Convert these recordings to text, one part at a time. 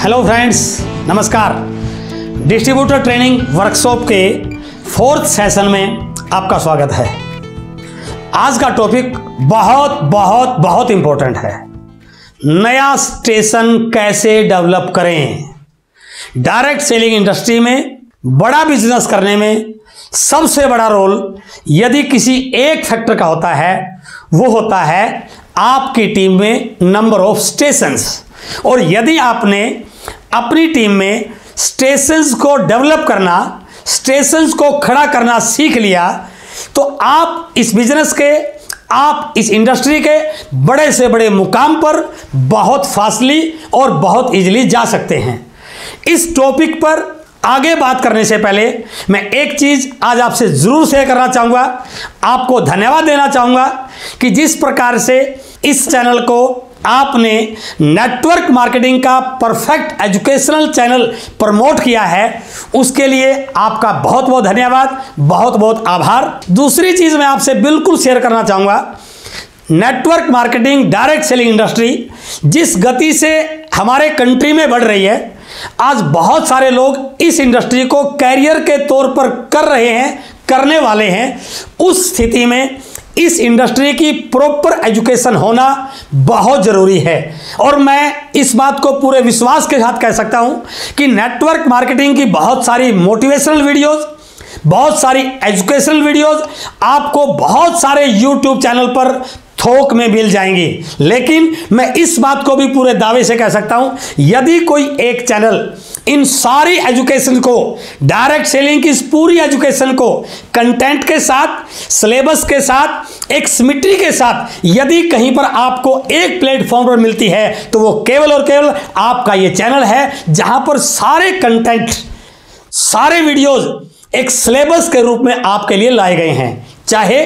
Hello friends, नमस्कार। Distributor training workshop के 4th session में आपका स्वागत है। आज का टॉपिक बहुत बहुत बहुत इंपॉर्टेंट है। नया स्टेशन कैसे डेवलप करें। डायरेक्ट सेलिंग इंडस्ट्री में बड़ा बिजनेस करने में सबसे बड़ा रोल यदि किसी एक फैक्टर का होता है, वो होता है आपकी टीम में नंबर ऑफ स्टेशंस। और यदि आपने अपनी टीम में स्टेशंस को डेवलप करना, स्टेशंस को खड़ा करना सीख लिया, तो आप इस बिजनेस के, आप इस इंडस्ट्री के बड़े से बड़े मुकाम पर बहुत फास्टली और बहुत इजीली जा सकते हैं। इस टॉपिक पर आगे बात करने से पहले मैं एक चीज आज आपसे जरूर शेयर करना चाहूंगा। आपको धन्यवाद देना चाहूंगा कि जिस प्रकार से इस चैनल को आपने नेटवर्क मार्केटिंग का परफेक्ट एजुकेशनल चैनल प्रमोट किया है, उसके लिए आपका बहुत बहुत धन्यवाद, बहुत बहुत आभार। दूसरी चीज मैं आपसे बिल्कुल शेयर करना चाहूंगा, network marketing direct selling industry जिस गति से हमारे कंट्री में बढ़ रही है, आज बहुत सारे लोग इस इंडस्ट्री को कैरियर के तौर पर कर रहे हैं, करने वाले हैं। उस स्थिति में इस इंडस्ट्री की प्रॉपर एजुकेशन होना बहुत जरूरी है। और मैं इस बात को पूरे विश्वास के साथ कह सकता हूं कि नेटवर्क मार्केटिंग की बहुत सारी मोटिवेशनल वीडियोस, बहुत सारी एजुकेशनल वीडियोस आपको बहुत सारे यूट्यूब चैनल पर थोक में मिल जाएंगी। लेकिन मैं इस बात को भी पूरे दावे से कह सकता हूं, यदि कोई एक चैनल इन सारी एजुकेशन को, डायरेक्ट सेलिंग की इस पूरी एजुकेशन को कंटेंट के साथ, सिलेबस के साथ, एक सिमेट्री के साथ यदि कहीं पर आपको एक प्लेटफॉर्म पर मिलती है, तो वो केवल और केवल आपका ये चैनल है, जहां पर सारे कंटेंट, सारे वीडियोस एक सिलेबस के रूप में आपके लिए लाए गए हैं। चाहे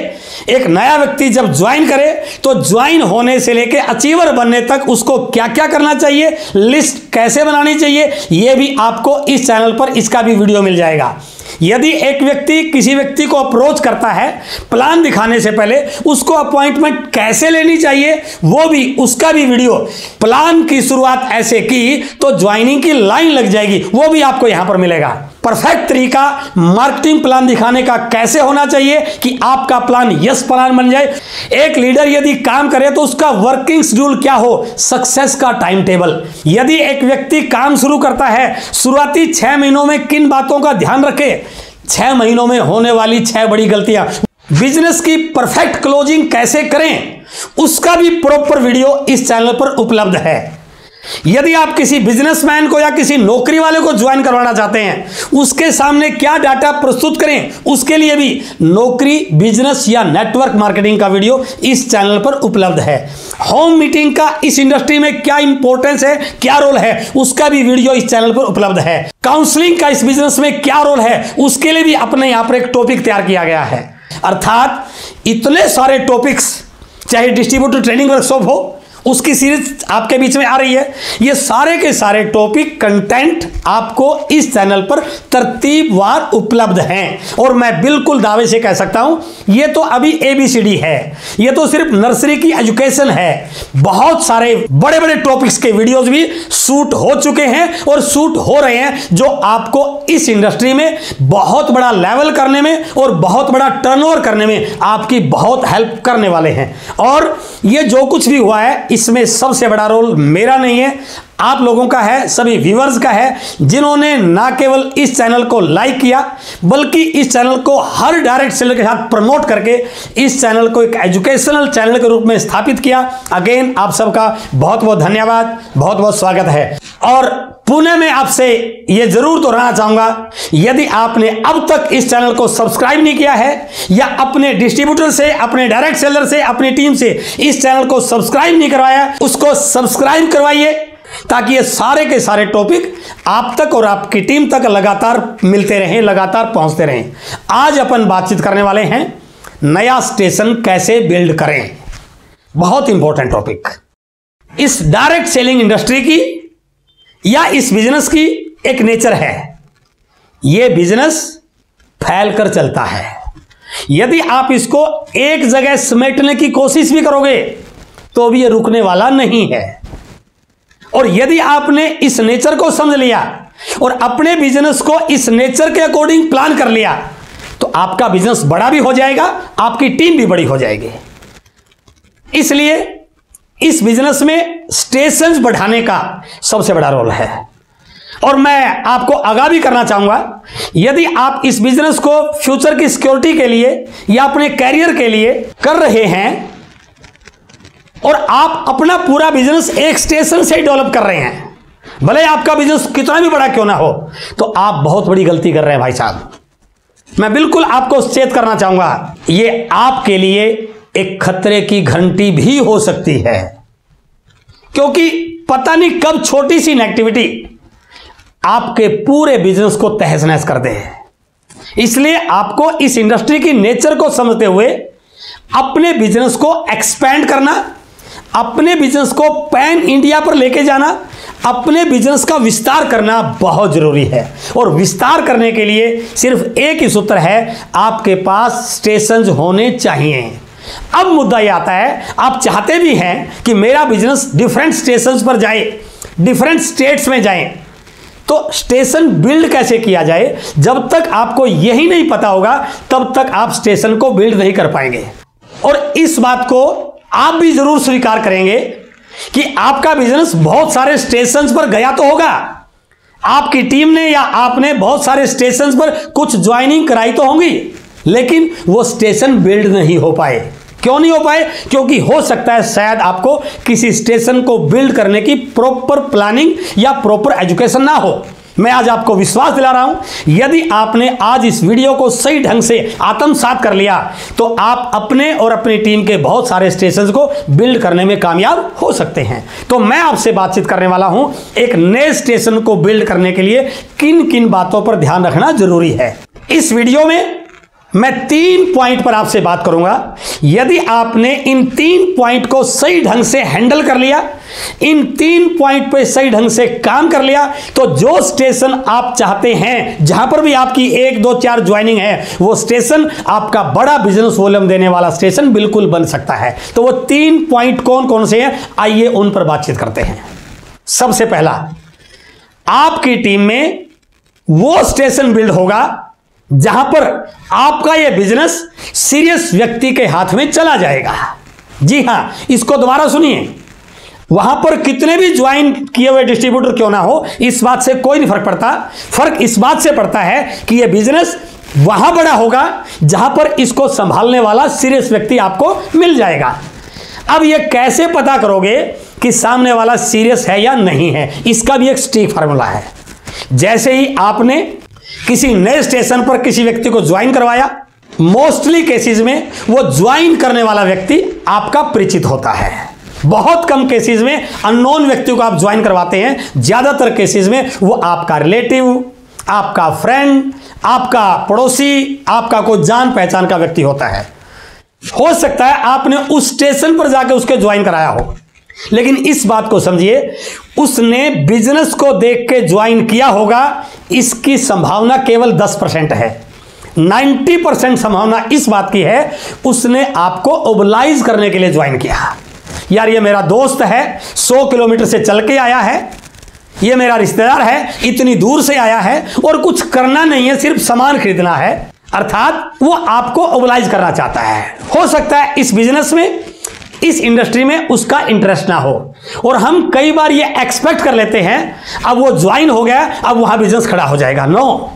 एक नया व्यक्ति जब ज्वाइन करे, तो ज्वाइन होने से लेकर अचीवर बनने तक उसको क्या क्या करना चाहिए, लिस्ट कैसे बनानी चाहिए, यह भी आपको इस चैनल पर इसका भी वीडियो मिल जाएगा। यदि एक व्यक्ति किसी व्यक्ति को अप्रोच करता है, प्लान दिखाने से पहले उसको अपॉइंटमेंट कैसे लेनी चाहिए, वो भी, उसका भी वीडियो, प्लान की शुरुआत ऐसे की तो ज्वाइनिंग की लाइन लग जाएगी, वो भी आपको यहां पर मिलेगा। परफेक्ट तरीका मार्केटिंग प्लान दिखाने का कैसे होना चाहिए कि आपका प्लान यस प्लान बन जाए। एक लीडर यदि काम करे तो उसका वर्किंग शेड्यूल क्या हो, सक्सेस का टाइम टेबल। यदि एक व्यक्ति काम शुरू करता है, शुरुआती 6 महीनों में किन बातों का ध्यान रखे, 6 महीनों में होने वाली 6 बड़ी गलतियां, बिजनेस की परफेक्ट क्लोजिंग कैसे करें, उसका भी प्रॉपर वीडियो इस चैनल पर उपलब्ध है। यदि आप किसी बिजनेसमैन को या किसी नौकरी वाले को ज्वाइन करवाना चाहते हैं, उसके सामने क्या डाटा प्रस्तुत करें, उसके लिए भी नौकरी, बिजनेस या नेटवर्क मार्केटिंग का वीडियो इस चैनल पर उपलब्ध है। होम मीटिंग का इस इंडस्ट्री में क्या इंपॉर्टेंस है, क्या रोल है, उसका भी वीडियो इस चैनल पर उपलब्ध है। काउंसलिंग का इस बिजनेस में क्या रोल है, उसके लिए भी अपने यहां पर एक टॉपिक तैयार किया गया है। अर्थात इतने सारे टॉपिक्स, चाहे डिस्ट्रीब्यूटर ट्रेनिंग वर्कशॉप हो, उसकी सीरीज आपके बीच में आ रही है, ये सारे के सारे टॉपिक, कंटेंट आपको इस चैनल पर तरतीबवार उपलब्ध हैं। और मैं बिल्कुल दावे से कह सकता हूं, ये तो अभी ABCD है, ये तो सिर्फ नर्सरी की एजुकेशन है। बहुत सारे बड़े बड़े टॉपिक्स के वीडियोस भी शूट हो चुके हैं और शूट हो रहे हैं, जो आपको इस इंडस्ट्री में बहुत बड़ा लेवल करने में और बहुत बड़ा टर्नओवर करने में आपकी बहुत हेल्प करने वाले हैं। और ये जो कुछ भी हुआ है, इसमें सबसे बड़ा रोल मेरा नहीं है, आप लोगों का है, सभी व्यूअर्स का है, जिन्होंने ना केवल इस चैनल को लाइक किया, बल्कि इस चैनल को हर डायरेक्ट सेलर के साथ प्रमोट करके इस चैनल को एक एजुकेशनल चैनल के रूप में स्थापित किया। अगेन आप सबका बहुत बहुत धन्यवाद, बहुत बहुत स्वागत है। और पुणे में आपसे यह जरूर दोहराना चाहूंगा, यदि आपने अब तक इस चैनल को सब्सक्राइब नहीं किया है, या अपने डिस्ट्रीब्यूटर से, अपने डायरेक्ट सेलर से, अपनी टीम से इस चैनल को सब्सक्राइब नहीं करवाया, उसको सब्सक्राइब करवाइए, ताकि ये सारे के सारे टॉपिक आप तक और आपकी टीम तक लगातार मिलते रहें, लगातार पहुंचते रहें। आज अपन बातचीत करने वाले हैं, नया स्टेशन कैसे बिल्ड करें। बहुत इंपॉर्टेंट टॉपिक। इस डायरेक्ट सेलिंग इंडस्ट्री की या इस बिजनेस की एक नेचर है, यह बिजनेस फैल कर चलता है। यदि आप इसको एक जगह समेटने की कोशिश भी करोगे, तो भी यह रुकने वाला नहीं है। और यदि आपने इस नेचर को समझ लिया और अपने बिजनेस को इस नेचर के अकॉर्डिंग प्लान कर लिया तो आपका बिजनेस बड़ा भी हो जाएगा, आपकी टीम भी बड़ी हो जाएगी। इसलिए इस बिजनेस में स्टेशंस बढ़ाने का सबसे बड़ा रोल है। और मैं आपको आगाह भी करना चाहूंगा, यदि आप इस बिजनेस को फ्यूचर की सिक्योरिटी के लिए या अपने कैरियर के लिए कर रहे हैं और आप अपना पूरा बिजनेस एक स्टेशन से ही डेवलप कर रहे हैं, भले आपका बिजनेस कितना भी बड़ा क्यों ना हो, तो आप बहुत बड़ी गलती कर रहे हैं भाई साहब। मैं बिल्कुल आपको सचेत करना चाहूंगा, ये आपके लिए एक खतरे की घंटी भी हो सकती है, क्योंकि पता नहीं कब छोटी सी नेगेटिविटी आपके पूरे बिजनेस को तहस नहस कर दे। इसलिए आपको इस इंडस्ट्री की नेचर को समझते हुए अपने बिजनेस को एक्सपेंड करना, अपने बिजनेस को पैन इंडिया पर लेके जाना, अपने बिजनेस का विस्तार करना बहुत जरूरी है। और विस्तार करने के लिए सिर्फ एक ही सूत्र है, आपके पास स्टेशंस होने चाहिए। अब मुद्दा यह आता है, आप चाहते भी हैं कि मेरा बिजनेस डिफरेंट स्टेशंस पर जाए, डिफरेंट स्टेट्स में जाए, तो स्टेशन बिल्ड कैसे किया जाए, जब तक आपको यही नहीं पता होगा तब तक आप स्टेशन को बिल्ड नहीं कर पाएंगे। और इस बात को आप भी जरूर स्वीकार करेंगे कि आपका बिजनेस बहुत सारे स्टेशंस पर गया तो होगा, आपकी टीम ने या आपने बहुत सारे स्टेशंस पर कुछ ज्वाइनिंग कराई तो होंगी, लेकिन वो स्टेशन बिल्ड नहीं हो पाए। क्यों नहीं हो पाए? क्योंकि हो सकता है शायद आपको किसी स्टेशन को बिल्ड करने की प्रॉपर प्लानिंग या प्रॉपर एजुकेशन ना हो। मैं आज आपको विश्वास दिला रहा हूं, यदि आपने आज इस वीडियो को सही ढंग से आत्मसात कर लिया तो आप अपने और अपनी टीम के बहुत सारे स्टेशंस को बिल्ड करने में कामयाब हो सकते हैं। तो मैं आपसे बातचीत करने वाला हूं, एक नए स्टेशन को बिल्ड करने के लिए किन किन बातों पर ध्यान रखना जरूरी है। इस वीडियो में मैं 3 पॉइंट पर आपसे बात करूंगा। यदि आपने इन 3 पॉइंट को सही ढंग से हैंडल कर लिया, इन 3 पॉइंट पे सही ढंग से काम कर लिया, तो जो स्टेशन आप चाहते हैं, जहां पर भी आपकी 1, 2, 4 ज्वाइनिंग है, वो स्टेशन आपका बड़ा बिजनेस वॉल्यूम देने वाला स्टेशन बिल्कुल बन सकता है। तो वो 3 पॉइंट कौन कौन से हैं, आइए उन पर बातचीत करते हैं। सबसे पहला, आपकी टीम में वो स्टेशन बिल्ड होगा जहां पर आपका यह बिजनेस सीरियस व्यक्ति के हाथ में चला जाएगा। जी हां, इसको दोबारा सुनिए। वहां पर कितने भी ज्वाइन किए हुए डिस्ट्रीब्यूटर क्यों ना हो, इस बात से कोई नहीं फर्क पड़ता। फर्क इस बात से पड़ता है कि यह बिजनेस वहां बड़ा होगा जहां पर इसको संभालने वाला सीरियस व्यक्ति आपको मिल जाएगा। अब यह कैसे पता करोगे कि सामने वाला सीरियस है या नहीं है, इसका भी एक स्ट्रिक्ट फार्मूला है। जैसे ही आपने किसी नए स्टेशन पर किसी व्यक्ति को ज्वाइन करवाया, मोस्टली केसेस में वो ज्वाइन करने वाला व्यक्ति आपका परिचित होता है। बहुत कम केसेस में अननोन व्यक्ति को आप ज्वाइन करवाते हैं, ज्यादातर केसेस में वो आपका रिलेटिव, आपका फ्रेंड, आपका पड़ोसी, आपका कोई जान पहचान का व्यक्ति होता है। हो सकता है आपने उस स्टेशन पर जाकर उसके ज्वाइन कराया हो, लेकिन इस बात को समझिए, उसने बिजनेस को देख के ज्वाइन किया होगा, इसकी संभावना केवल 10% है। 90% संभावना इस बात की है उसने आपको ओबलाइज करने के लिए ज्वाइन किया। यार ये मेरा दोस्त है, 100 किलोमीटर से चल के आया है, ये मेरा रिश्तेदार है, इतनी दूर से आया है और कुछ करना नहीं है, सिर्फ सामान खरीदना है, अर्थात वो आपको ओबलाइज करना चाहता है। हो सकता है इस बिजनेस में, इस इंडस्ट्री में उसका इंटरेस्ट ना हो, और हम कई बार ये एक्सपेक्ट कर लेते हैं अब वो ज्वाइन हो गया, अब वहां बिजनेस खड़ा हो जाएगा। नो,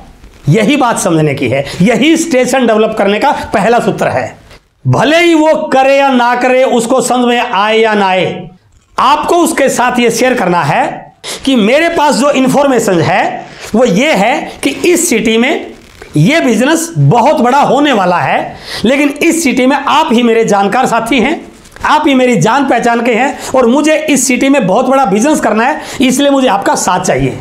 यही बात समझने की है, यही स्टेशन डेवलप करने का पहला सूत्र है। भले ही वो करे या ना करे, उसको समझ में आए या ना आए, आपको उसके साथ ये शेयर करना है कि मेरे पास जो इंफॉर्मेशन है वो ये है कि इस सिटी में ये बिजनेस बहुत बड़ा होने वाला है, लेकिन इस सिटी में आप ही मेरे जानकार साथी हैं, आप ही मेरी जान पहचान के हैं, और मुझे इस सिटी में बहुत बड़ा बिजनेस करना है, इसलिए मुझे आपका साथ चाहिए,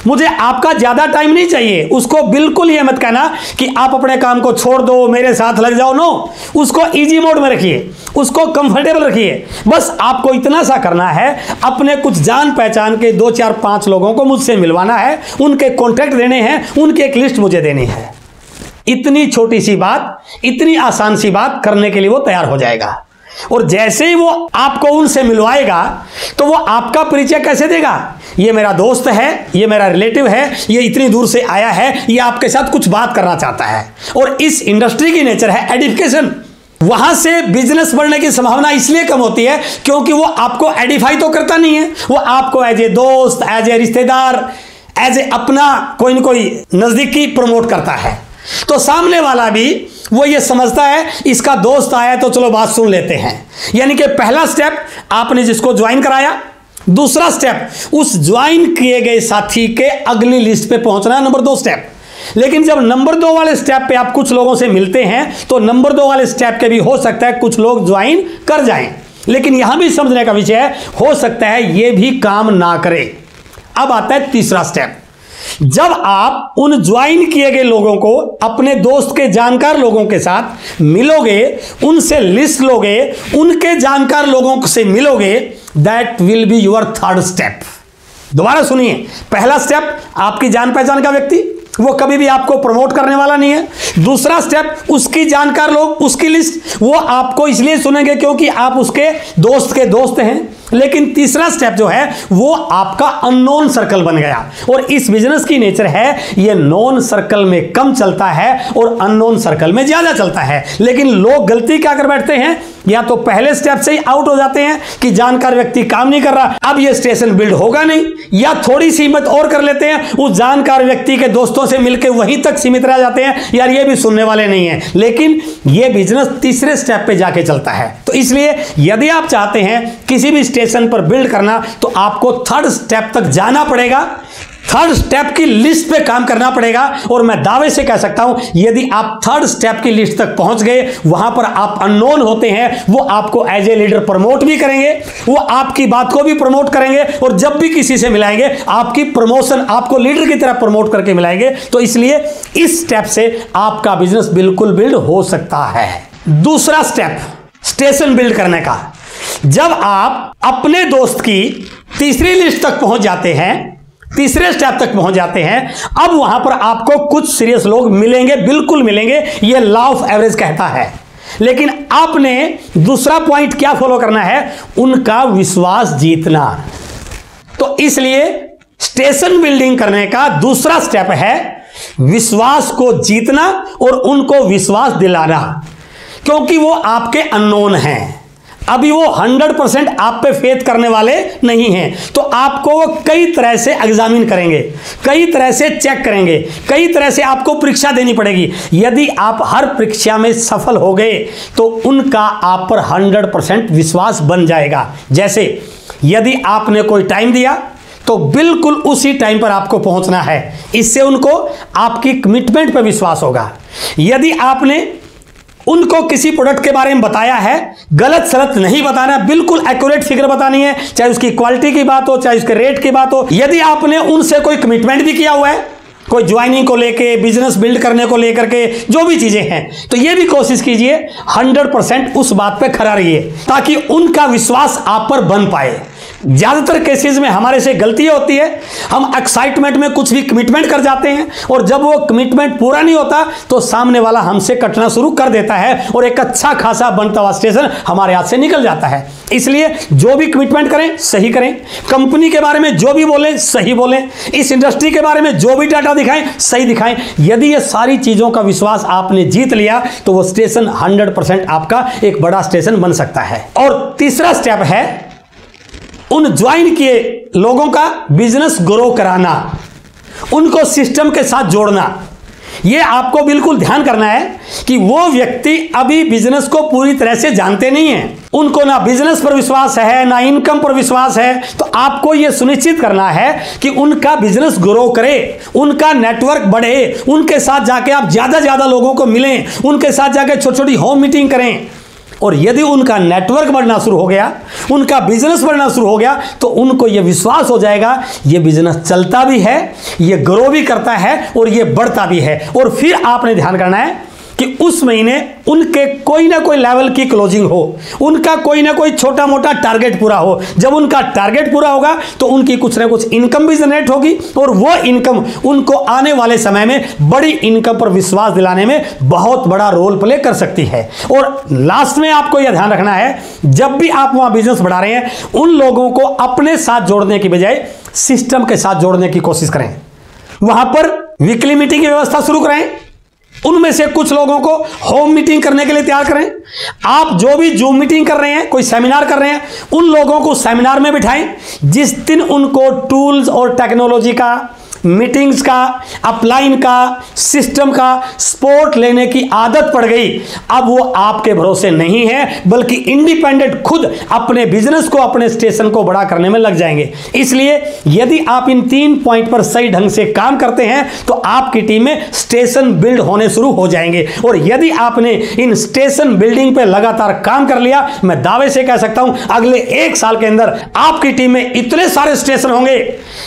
मुझे आपका ज्यादा टाइम नहीं चाहिए। उसको बिल्कुल ये मत कहना कि आप अपने काम को छोड़ दो, मेरे साथ लग जाओ। नो, उसको इजी मोड में रखिए, उसको कंफर्टेबल रखिए। बस आपको इतना सा करना है, अपने कुछ जान पहचान के 2, 4, 5 लोगों को मुझसे मिलवाना है, उनके कॉन्टैक्ट देने हैं, उनकी एक लिस्ट मुझे देनी है। इतनी छोटी सी बात, इतनी आसान सी बात करने के लिए वो तैयार हो जाएगा। और जैसे ही वो आपको उनसे मिलवाएगा तो वो आपका परिचय कैसे देगा? ये मेरा दोस्त है, ये मेरा रिलेटिव है, ये इतनी दूर से आया है, ये आपके साथ कुछ बात करना चाहता है। और इस इंडस्ट्री की नेचर है एडिफिकेशन। वहां से बिजनेस बढ़ने की संभावना इसलिए कम होती है क्योंकि वो आपको एडिफाई तो करता नहीं है, वो आपको एज ए दोस्त, एज ए रिश्तेदार, एज ए अपना कोई न कोई नजदीकी प्रमोट करता है। तो सामने वाला भी वो ये समझता है इसका दोस्त आया तो चलो बात सुन लेते हैं। यानी कि पहला स्टेप आपने जिसको ज्वाइन कराया, दूसरा स्टेप उस ज्वाइन किए गए साथी के अगली लिस्ट पे पहुंचना, नंबर 2 स्टेप। लेकिन जब नंबर 2 वाले स्टेप पे आप कुछ लोगों से मिलते हैं तो नंबर 2 वाले स्टेप के भी हो सकता है कुछ लोग ज्वाइन कर जाएं, लेकिन यहां भी समझने का विषय है, हो सकता है ये भी काम ना करे। अब आता है तीसरा स्टेप। जब आप उन ज्वाइन किए गए लोगों को अपने दोस्त के जानकार लोगों के साथ मिलोगे, उनसे लिस्ट लोगे, उनके जानकार लोगों से मिलोगे, that will be your third step. दोबारा सुनिए, पहला स्टेप आपकी जान पहचान का व्यक्ति, वो कभी भी आपको प्रमोट करने वाला नहीं है। दूसरा स्टेप उसकी जानकार लोग, उसकी लिस्ट, वो आपको इसलिए सुनेंगे क्योंकि आप उसके दोस्त के दोस्त हैं। लेकिन तीसरा स्टेप जो है वो आपका अननोन सर्कल बन गया। और इस बिजनेस की नेचर है ये नोन सर्कल में कम चलता है और अननोन सर्कल में ज्यादा चलता है। लेकिन लोग गलती क्या कर बैठते हैं, या तो पहले स्टेप से ही आउट हो जाते हैं कि जानकार व्यक्ति काम नहीं कर रहा, अब ये स्टेशन बिल्ड होगा नहीं, या थोड़ी सी हिम्मत और कर लेते हैं, उस जानकार व्यक्ति के दोस्तों से मिलकर वहीं तक सीमित रह जाते हैं, यार ये भी सुनने वाले नहीं है। लेकिन ये बिजनेस तीसरे स्टेप पे जाके चलता है। तो इसलिए यदि आप चाहते हैं किसी भी स्टेशन पर बिल्ड करना तो आपको थर्ड स्टेप तक जाना पड़ेगा, थर्ड स्टेप की लिस्ट पे काम करना पड़ेगा। और मैं दावे से कह सकता हूं यदि आप थर्ड स्टेप की लिस्ट तक पहुंच गए, वहां पर आप अननोन होते हैं, वो आपको एज ए लीडर प्रमोट भी करेंगे, वो आपकी बात को भी प्रमोट करेंगे, और जब भी किसी से मिलाएंगे आपकी प्रमोशन, आपको लीडर की तरह प्रमोट करके मिलाएंगे। तो इसलिए इस स्टेप से आपका बिजनेस बिल्कुल बिल्ड हो सकता है। दूसरा स्टेप स्टेशन बिल्ड करने का, जब आप अपने दोस्त की तीसरी लिस्ट तक पहुंच जाते हैं, तीसरे स्टेप तक पहुंच जाते हैं, अब वहां पर आपको कुछ सीरियस लोग मिलेंगे, बिल्कुल मिलेंगे, यह लॉ ऑफ एवरेज कहता है। लेकिन आपने दूसरा पॉइंट क्या फॉलो करना है, उनका विश्वास जीतना। तो इसलिए स्टेशन बिल्डिंग करने का दूसरा स्टेप है विश्वास को जीतना और उनको विश्वास दिलाना, क्योंकि वो आपके अननोन हैं, अभी वो 100% आप पे फेथ करने वाले नहीं हैं। तो आपको वो कई तरह से एग्जामिन करेंगे, कई तरह से चेक करेंगे, कई तरह से आपको परीक्षा देनी पड़ेगी। यदि आप हर परीक्षा में सफल हो गए तो उनका आप पर 100% विश्वास बन जाएगा। जैसे यदि आपने कोई टाइम दिया तो बिल्कुल उसी टाइम पर आपको पहुंचना है, इससे उनको आपकी कमिटमेंट पर विश्वास होगा। यदि आपने उनको किसी प्रोडक्ट के बारे में बताया है, गलत सलत नहीं बताना, बिल्कुल एक्यूरेट फिगर बतानी है, चाहे उसकी क्वालिटी की बात हो, चाहे उसके रेट की बात हो। यदि आपने उनसे कोई कमिटमेंट भी किया हुआ है, कोई ज्वाइनिंग को लेके, बिजनेस बिल्ड करने को लेकर के जो भी चीजें हैं, तो ये भी कोशिश कीजिए 100% उस बात पे खरा रहिए, ताकि उनका विश्वास आप पर बन पाए। ज्यादातर केसेस में हमारे से गलती होती है, हम एक्साइटमेंट में कुछ भी कमिटमेंट कर जाते हैं और जब वो कमिटमेंट पूरा नहीं होता तो सामने वाला हमसे कटना शुरू कर देता है और एक अच्छा खासा बनता हुआ स्टेशन हमारे हाथ से निकल जाता है। इसलिए जो भी कमिटमेंट करें सही करें, कंपनी के बारे में जो भी बोलें सही बोलें, इस इंडस्ट्री के बारे में जो भी डाटा दिखाएं सही दिखाएं। यदि ये सारी चीजों का विश्वास आपने जीत लिया तो वो स्टेशन 100% आपका एक बड़ा स्टेशन बन सकता है। और तीसरा स्टेप है उन ज्वाइन किए लोगों का बिजनेस ग्रो कराना, उनको सिस्टम के साथ जोड़ना। यह आपको बिल्कुल ध्यान करना है कि वो व्यक्ति अभी बिजनेस को पूरी तरह से जानते नहीं हैं, उनको ना बिजनेस पर विश्वास है ना इनकम पर विश्वास है। तो आपको यह सुनिश्चित करना है कि उनका बिजनेस ग्रो करे, उनका नेटवर्क बढ़े, उनके साथ जाके आप ज्यादा लोगों को मिलें, उनके साथ जाके छोटी छोटी होम मीटिंग करें। और यदि उनका नेटवर्क बढ़ना शुरू हो गया, उनका बिजनेस बढ़ना शुरू हो गया, तो उनको यह विश्वास हो जाएगा ये बिजनेस चलता भी है, ये ग्रो भी करता है और ये बढ़ता भी है। और फिर आपने ध्यान करना है कि उस महीने उनके कोई ना कोई लेवल की क्लोजिंग हो, उनका कोई ना कोई छोटा मोटा टारगेट पूरा हो। जब उनका टारगेट पूरा होगा तो उनकी कुछ ना कुछ इनकम भी जनरेट होगी और वो इनकम उनको आने वाले समय में बड़ी इनकम पर विश्वास दिलाने में बहुत बड़ा रोल प्ले कर सकती है। और लास्ट में आपको यह ध्यान रखना है, जब भी आप वहां बिजनेस बढ़ा रहे हैं, उन लोगों को अपने साथ जोड़ने की बजाय सिस्टम के साथ जोड़ने की कोशिश करें। वहां पर वीकली मीटिंग की व्यवस्था शुरू करें, उनमें से कुछ लोगों को होम मीटिंग करने के लिए तैयार करें। आप जो भी जूम मीटिंग कर रहे हैं, कोई सेमिनार कर रहे हैं, उन लोगों को सेमिनार में बिठाएं। जिस दिन उनको टूल्स और टेक्नोलॉजी का, मीटिंग्स का, अपलाइन का, सिस्टम का सपोर्ट लेने की आदत पड़ गई, अब वो आपके भरोसे नहीं है, बल्कि इंडिपेंडेंट खुद अपने बिजनेस को, अपने स्टेशन को बड़ा करने में लग जाएंगे। इसलिए यदि आप इन 3 पॉइंट पर सही ढंग से काम करते हैं तो आपकी टीम में स्टेशन बिल्ड होने शुरू हो जाएंगे। और यदि आपने इन स्टेशन बिल्डिंग पे लगातार काम कर लिया, मैं दावे से कह सकता हूं अगले 1 साल के अंदर आपकी टीम में इतने सारे स्टेशन होंगे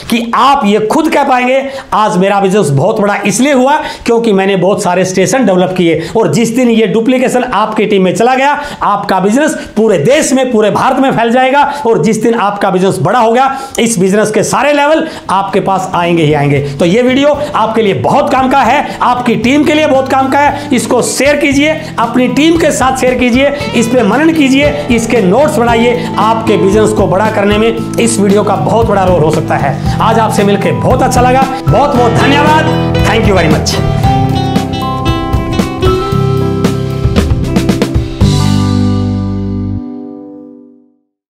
कि आप ये खुद कह पाएंगे, आज मेरा बिजनेस बहुत बड़ा इसलिए हुआ क्योंकि मैंने बहुत सारे स्टेशन डेवलप किए। और जिस दिन ये डुप्लीकेशन आपकी टीम में चला गया, आपका बिजनेस पूरे देश में, पूरे भारत में फैल जाएगा। और जिस दिन आपका बिजनेस बड़ा हो गया, इस बिजनेस के सारे लेवल आपके पास आएंगे ही आएंगे। तो ये वीडियो आपके लिए बहुत काम का है, आपकी टीम के लिए बहुत काम का है। इसको शेयर कीजिए, अपनी टीम के साथ शेयर कीजिए, इस पे मनन कीजिए, इसके नोट्स बनाइए। आपके बिजनेस को बड़ा करने में इस वीडियो का बहुत बड़ा रोल हो सकता है। आज आपसे मिलकर बहुत अच्छा लगा, बहुत बहुत धन्यवाद। Thank you very much.